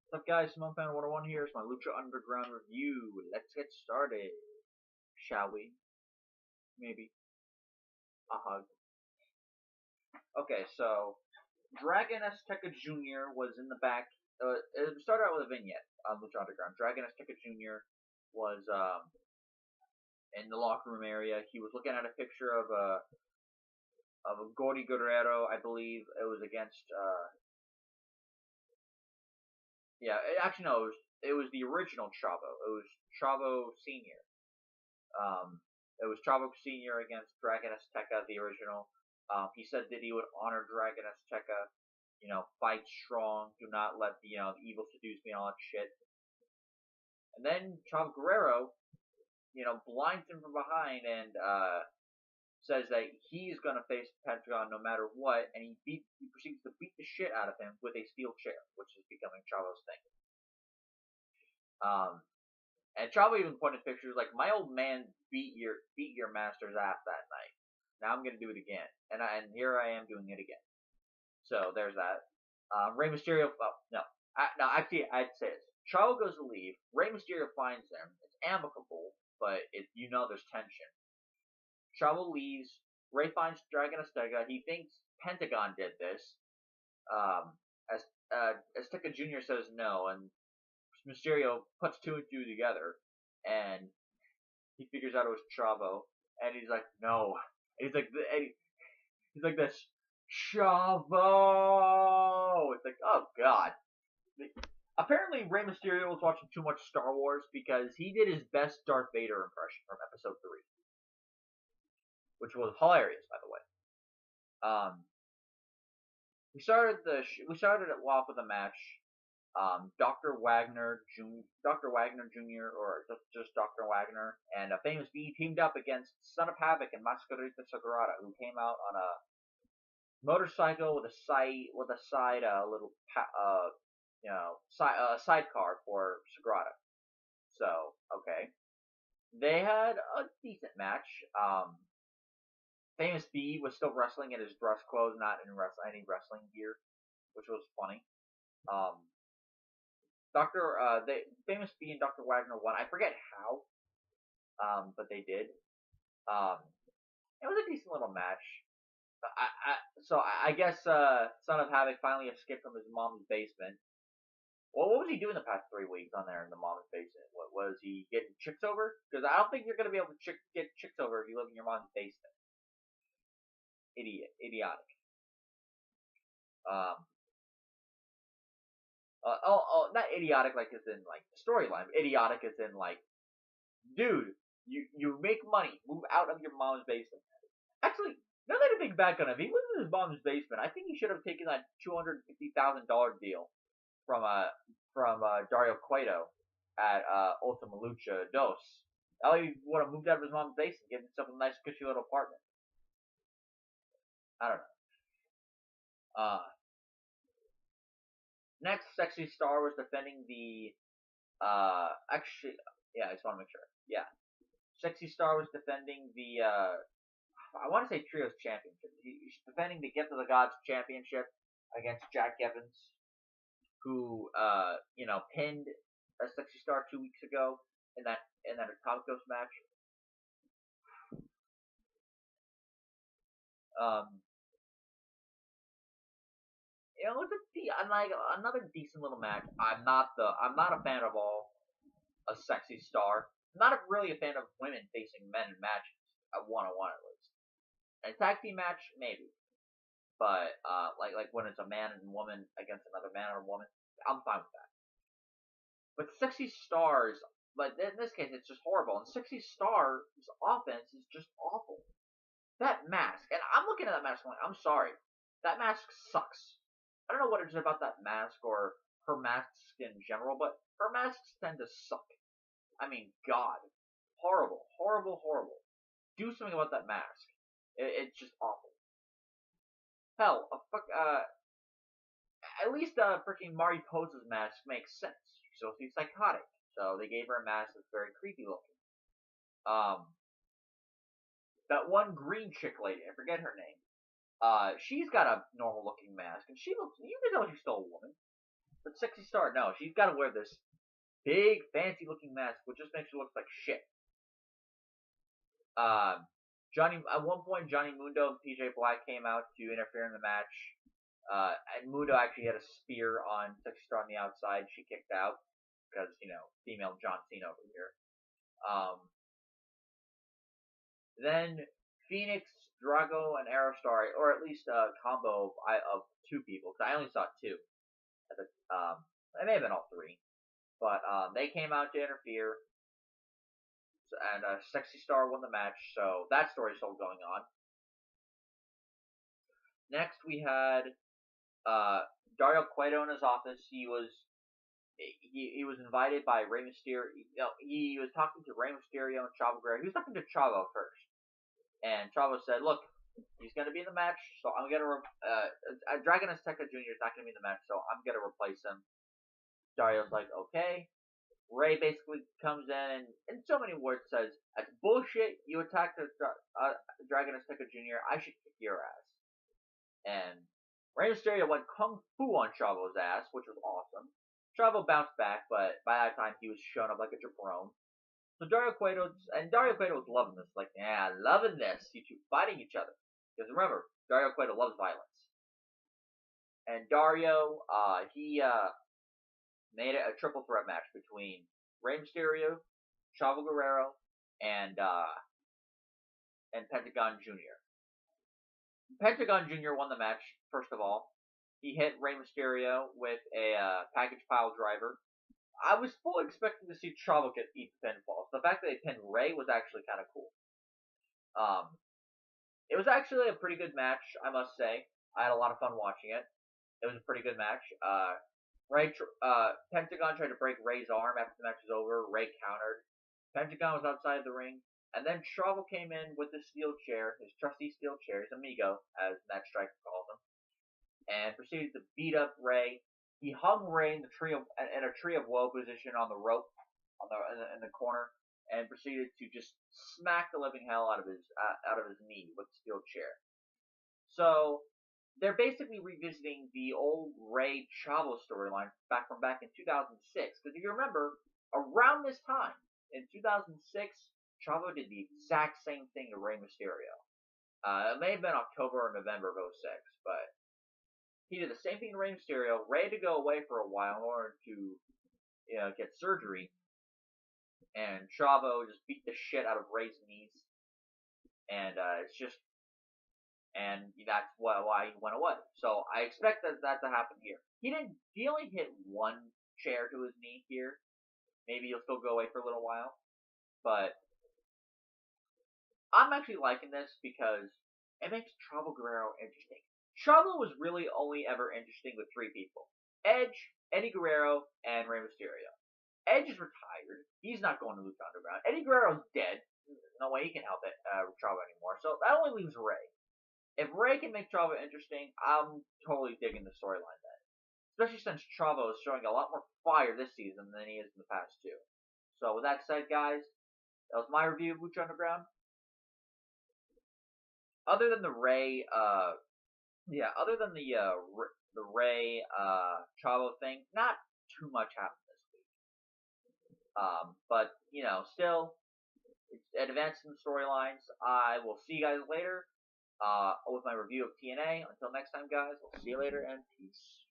What's up, guys? Simone Fan 101 here. It's my Lucha Underground review. Let's get started. Shall we? Maybe. A hug. Okay, so Dragon Azteca Jr. was in the back. It started out with a vignette on Lucha Underground. Dragon Azteca Jr. was in the locker room area. He was looking at a picture of a Guerrero, I believe. It was against yeah, actually no, it was the original Chavo. It was Chavo Senior. It was Chavo Senior against Dragon Azteca, the original. He said that he would honor Dragon Azteca. Fight strong. Do not let the the evil seduce me and all that shit. And then Chavo Guerrero, blinds him from behind and says that he's gonna face Pentagon no matter what, and he proceeds to beat the shit out of him with a steel chair, which is becoming Chavo's thing. And Chavo even pointed pictures like, my old man beat your master's ass that night. Now I'm gonna do it again, and here I am doing it again. So there's that. Rey Mysterio. Oh, no, actually I'd say this. Chavo goes to leave. Rey Mysterio finds them. It's amicable, but there's tension. Chavo leaves. Rey finds Dragon Azteca. He thinks Pentagon did this. Azteca Jr. says no, and Mysterio puts two and two together, and he figures out it was Chavo, and he's like, no. And he's like this, Chavo! It's like, oh god. Apparently, Rey Mysterio was watching too much Star Wars because he did his best Darth Vader impression from Episode 3, which was hilarious, by the way. We started it off with a match. Dr. Wagner Jr. or just Dr. Wagner and a Famous B teamed up against Son of Havoc and Masquerita Sagrada, who came out on a motorcycle with a sidecar for Sagrada. So okay, they had a decent match. Famous B was still wrestling in his dress clothes, not in any wrestling gear, which was funny. Famous B and Dr. Wagner won. I forget how, but they did. It was a decent little match. I guess Son of Havoc finally escaped from his mom's basement. Well, what was he doing the past 3 weeks on there in the mom's basement? What was he getting chicks over? Because I don't think you're gonna be able to get chicks over if you live in your mom's basement. Idiotic. Not idiotic like it's in like the storyline. Idiotic is in like, dude, you make money, move out of your mom's basement. Actually, now that I think back on it, if he was in his mom's basement, I think he should have taken that $250,000 deal from Dario Cueto at Ultima Lucha Dos. He would have moved out of his mom's basement, given himself a nice cushy little apartment. I don't know. Next, Sexy Star was defending the. Actually, yeah, I just want to make sure. Yeah, Sexy Star was defending the. I want to say Trios Championship. He's defending the Gift of the Gods Championship against Jack Evans, who pinned a Sexy Star 2 weeks ago in that Atomic Ghost match. It was another decent little match. I'm not a fan of all a Sexy Star. I'm not really a fan of women facing men in matches, at 1-on-1 at least. A tag team match, maybe, but like when it's a man and woman against another man or woman, I'm fine with that. But Sexy Stars, but in this case, it's just horrible. And Sexy Star's offense is just awful. That mask, and I'm looking at that mask going, I'm sorry, that mask sucks. I don't know what it is about that mask or her masks in general, but her masks tend to suck. I mean, God. Horrible. Horrible, horrible. Do something about that mask. It's just awful. Hell, at least freaking Mari Pose's mask makes sense. She's supposed to be psychotic. So they gave her a mask that's very creepy looking. That one green chick lady, I forget her name. She's got a normal looking mask, and she looks, you can tell she's still a woman. But Sexy Star, no, she's got to wear this big, fancy-looking mask, which just makes her look like shit. At one point, Johnny Mundo and PJ Black came out to interfere in the match. And Mundo actually had a spear on Sexy Star on the outside. She kicked out because, female John Cena over here. Then Phoenix, Drago, and Aerostar, or at least a combo of two people, because I only saw two. It may have been all three. But they came out to interfere. And Sexy Star won the match, so that story's still going on. Next, we had Dario Cueto in his office. He was invited by Rey Mysterio. He was talking to Rey Mysterio and Chavo Guerrero. He was talking to Chavo first, and Chavo said, "Look, he's going to be in the match, so I'm going to Dragon Azteca Jr. is not going to be in the match, so I'm going to replace him." Dario's like, "Okay." Ray basically comes in and, in so many words, says, "That's bullshit. You attacked Dragon Azteca Jr. I should kick your ass." And Rey Mysterio went kung fu on Chavo's ass, which was awesome. Chavo bounced back, but by that time he was shown up like a jabron. So Dario Cueto was loving this. Like, yeah, loving this. You two fighting each other. Because remember, Dario Cueto loves violence. And Dario, he made it a triple threat match between Rey Mysterio, Chavo Guerrero, and Pentagon Jr. Pentagon Jr. won the match, first of all. He hit Rey Mysterio with a package pile driver. I was fully expecting to see Chavo eat the pinfall. The fact that they pinned Rey was actually kind of cool. It was actually a pretty good match, I must say. I had a lot of fun watching it. It was a pretty good match. Pentagon tried to break Rey's arm after the match was over. Rey countered. Pentagon was outside the ring. And then Chavo came in with his steel chair, his trusty steel chair, his amigo, as Matt Striker calls him, and proceeded to beat up Rey. He hung Rey in a tree of woe position on the rope, in the corner, and proceeded to just smack the living hell out of his knee with the steel chair. So they're basically revisiting the old Rey Chavo storyline back in 2006. Because if you remember, around this time in 2006, Chavo did the exact same thing to Rey Mysterio. It may have been October or November of 06, but he did the same thing to Rey Mysterio. Rey had to go away for a while in order to get surgery. And Chavo just beat the shit out of Rey's knees. And that's why he went away. So I expect that to happen here. He only hit one chair to his knee here. Maybe he'll still go away for a little while. But I'm actually liking this because it makes Chavo Guerrero interesting. Chavo was really only ever interesting with three people: Edge, Eddie Guerrero, and Rey Mysterio. Edge is retired. He's not going to Lucha Underground. Eddie Guerrero's dead. There's no way he can help it Chavo anymore. So that only leaves Rey. If Rey can make Chavo interesting, I'm totally digging the storyline then. Especially since Chavo is showing a lot more fire this season than he is in the past two. So with that said, guys, that was my review of Lucha Underground. Other than the Rey, Rey Chavo thing, not too much happened this week. But still, it's advancing the storylines. I will see you guys later. With my review of TNA. Until next time, guys, we'll see you later, and peace.